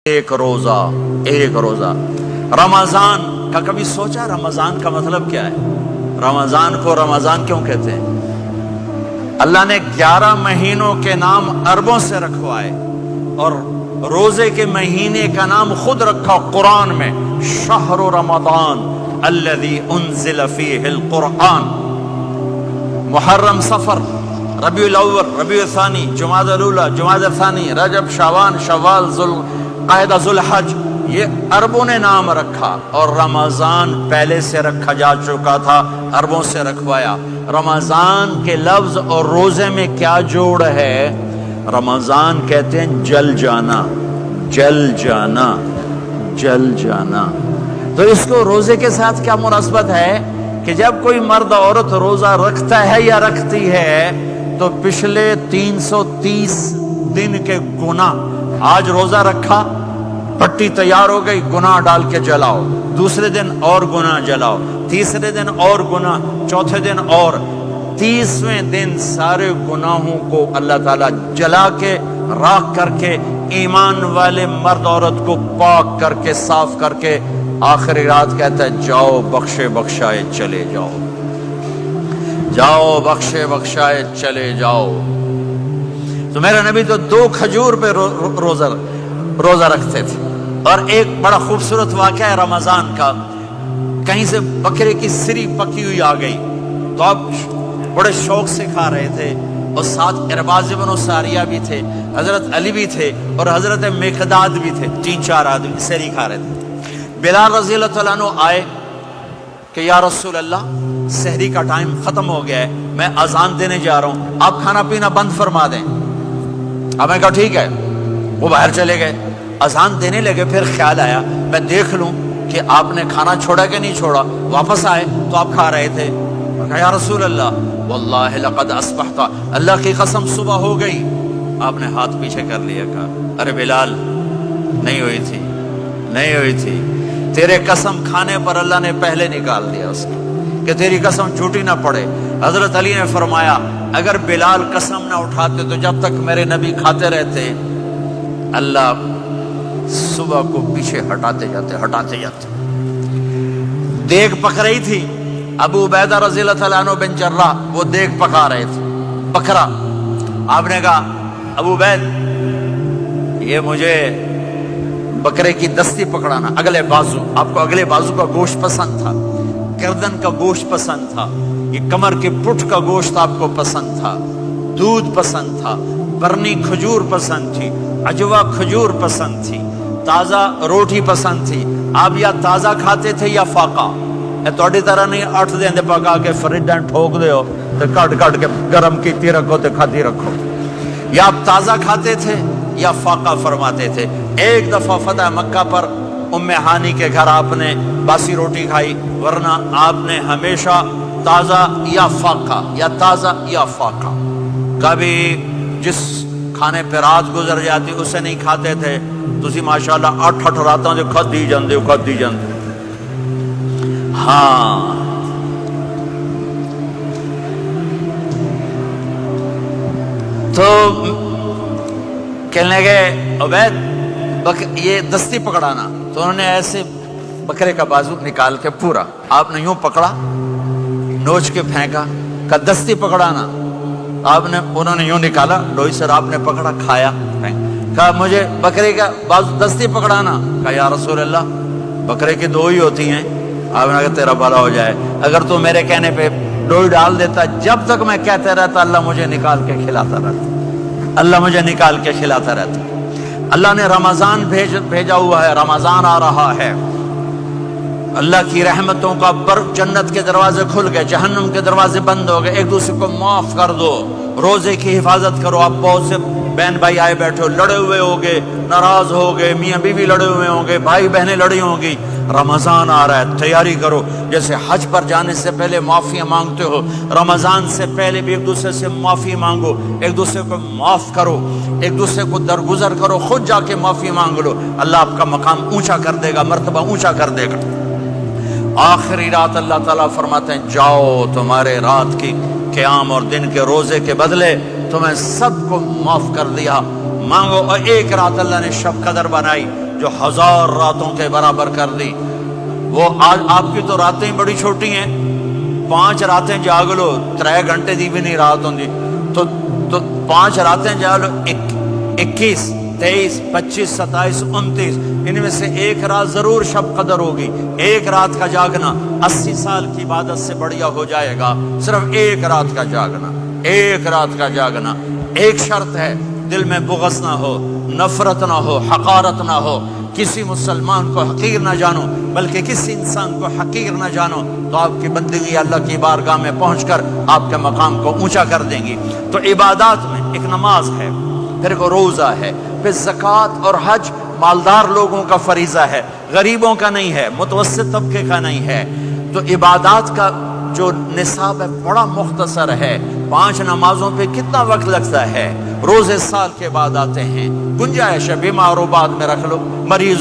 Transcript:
ایک روزہ رمضان کا کبھی سوچا رمضان کا مطلب کیا ہے؟ رمضان کو رمضان کیوں کہتے ہیں؟ اللہ نے 11 مہینوں کے نام عربوں سے رکھوائے اور روزے کے مہینے کا نام خود رکھا قرآن میں، شہر رمضان الذی انزل فیہ القرآن۔ محرم، صفر، ربیع الاول، ربیع الثانی، جمادی الاولی، جمادی الثانی، رجب، شعبان، شوال، ذوالقعدہ، ذوالحج، یہ عربوں نے نام رکھا اور رمضان پہلے سے رکھا جا چکا تھا، عربوں سے رکھوایا۔ رمضان کے لفظ اور روزے میں کیا جوڑ ہے؟ رمضان کہتے ہیں جل جانا، جل جانا، جل جانا۔ تو اس کو روزے کے ساتھ کیا مناسبت ہے کہ جب کوئی مرد عورت روزہ رکھتا ہے یا رکھتی ہے تو پچھلے 330 دن کے گناہ، آج روزہ رکھا، پٹی تیار ہو گئی، گناہ ڈال کے جلاؤ، دوسرے دن اور گناہ جلاؤ، تیسرے دن اور گناہ، چوتھے دن اور، 30ویں دن سارے گناہوں کو اللہ تعالیٰ جلا کے، راکھ کر کے، ایمان والے مرد عورت کو پاک کر کے، صاف کر کے، آخری رات کہتا ہے جاؤ بخشے بخشائے چلے جاؤ، جاؤ بخشے بخشائے چلے جاؤ۔ تو میرا نبی تو 2 کھجور پہ روزہ رکھتے تھے۔ اور ایک بڑا خوبصورت واقعہ ہے رمضان کا، کہیں سے بکرے کی سری پکی ہوئی آ گئی تو اب بڑے شوق سے کھا رہے تھے، اور ساتھ ارباز بن ساریہ بھی تھے، حضرت علی بھی تھے اور حضرت مقداد بھی تھے، 3-4 آدمی سری کھا رہے تھے۔ بلال رضی اللہ عنہ آئے کہ یا رسول اللہ سحری کا ٹائم ختم ہو گیا ہے، میں اذان دینے جا رہا ہوں، آپ کھانا پینا بند فرما دیں۔ اب میں کہا ٹھیک ہے، وہ باہر چلے گئے، اذان دینے لگے، پھر خیال آیا میں دیکھ لوں کہ آپ نے کھانا چھوڑا کہ نہیں چھوڑا، واپس آئے تو آپ کھا رہے تھے۔ میں کہا یا رسول اللہ واللہ لقد اصبحت، اللہ کی قسم صبح ہو گئی۔ آپ نے ہاتھ پیچھے کر لیا، کہا ارے بلال نہیں ہوئی تھی، نہیں ہوئی تھی، تیرے قسم کھانے پر اللہ نے پہلے نکال دیا اس کو کہ تیری قسم جھوٹی نہ پڑے۔ حضرت علی نے فرمایا اگر بلال قسم نہ اٹھاتے تو جب تک میرے نبی کھاتے رہتے اللہ صبح کو پیچھے ہٹاتے جاتے۔ دیگ پک رہی تھی، ابو عبیدہ رضی اللہ تعالیٰ عنہ بن جراح وہ دیگ پکا رہے تھے، بکرا۔ آپ نے کہا ابو عبید یہ مجھے بکرے کی دستی پکڑانا، اگلے بازو، آپ کو اگلے بازو کا گوشت پسند تھا، گردن کا گوشت پسند تھا، یہ کمر کے پٹھ کا گوشت آپ کو پسند تھا، دودھ پسند تھا، برنی کھجور پسند تھی، عجوا کھجور پسند تھی، تازہ روٹی پسند تھی۔ آپ یا تازہ کھاتے تھے یا فاقہ، توڑی طرح نہیں 8 دن پکا کے فریڈاں ٹھوک دے ہو تو کٹ کے گرم کیتی رکھو تو کھاتی رکھو، یا آپ تازہ کھاتے تھے یا فاقہ فرماتے تھے۔ ایک دفعہ فتح مکہ پر ام ہانی کے گھر آپ نے باسی روٹی کھائی، ورنہ آپ نے ہمیشہ تازہ یا فاقہ، یا تازہ یا فاقہ، کبھی جس کھانے پہ رات گزر جاتی اسے نہیں کھاتے تھے۔ تسی ماشاءاللہ 8 راتاں جو کھدی جاندے۔ ہاں تو کہنے لگے عبید یہ دستی پکڑانا، تو انہوں نے ایسے بکرے کا بازو نکال کے پورا آپ نے یوں پکڑا، نوچ کے پھینکا، کہا دستی پکڑانا، انہوں نے یوں نکالا لوئی سر، آپ نے پکڑا، کھایا، کہا مجھے بکرے کا بازو دستی پکڑانا، کہا یا رسول اللہ بکرے کی 2 ہی ہوتی ہیں۔ آپ نے کہا تیرا بھلا ہو جائے، اگر تو میرے کہنے پہ ڈوئی ڈال دیتا، جب تک میں کہتے رہتا اللہ مجھے نکال کے کھلاتا رہتا، اللہ مجھے نکال کے کھلاتا رہتا۔ اللہ نے رمضان بھیجا ہوا ہے، رمضان آ رہا ہے، اللہ کی رحمتوں کا جنت کے دروازے کھل گئے، جہنم کے دروازے بند ہو گئے، ایک دوسرے کو معاف کر دو، روزے کی حفاظت کرو۔ آپ بہت سے بہن بھائی آئے بیٹھے ہو، لڑے ہوئے ہوگے، ناراض ہوگے، میاں بیوی لڑے ہوئے ہوں گے، بھائی بہنیں لڑی ہوں گی۔ رمضان آ رہا ہے، تیاری کرو، جیسے حج پر جانے سے پہلے معافیاں مانگتے ہو، رمضان سے پہلے بھی ایک دوسرے سے معافی مانگو، ایک دوسرے کو معاف کرو، ایک دوسرے کو درگزر کرو، خود جا کے معافی مانگ لو، اللہ آپ کا مقام اونچا کر دے گا، مرتبہ اونچا کر دے گا۔ آخری رات اللہ تعالیٰ فرماتے ہیں جاؤ تمہارے رات کی قیام اور دن کے روزے کے بدلے تمہیں سب کو معاف کر دیا، مانگو۔ اور ایک رات اللہ نے شب قدر بنائی، جو 1000 راتوں کے برابر کر دی. وہ آج آپ کی تو راتیں بڑی چھوٹی ہیں, 5 راتیں جاگ لو 3 گھنٹے دی بھی نہیں رات ہوندی, تو 5 راتیں جاگ لو 21 23 25 27 29, ان میں سے ایک رات ضرور شب قدر ہوگی. ایک رات کا جاگنا 80 سال کی عبادت سے بڑھیا ہو جائے گا. صرف ایک رات کا جاگنا, ایک رات کا جاگنا. ایک شرط ہے, دل میں بغض نہ ہو, نفرت نہ ہو, حقارت نہ ہو, کسی مسلمان کو حقیر نہ جانو, بلکہ کسی انسان کو حقیر نہ جانو, تو آپ کی بندگی اللہ کی بارگاہ میں پہنچ کر آپ کے مقام کو اونچا کر دیں گی. تو عبادات میں ایک نماز ہے, پھر ایک روزہ ہے, پھر زکوٰۃ اور حج مالدار لوگوں کا فریضہ ہے, غریبوں کا نہیں ہے, متوسط طبقے کا نہیں ہے. تو عبادات کا جو نصاب ہے بڑا مختصر ہے. 5 نمازوں پہ کتنا وقت لگتا ہے؟ روزے سال کے بعد آتے ہیں. گنجائش ہے, بیمار و بعد میں رکھ لو, مریض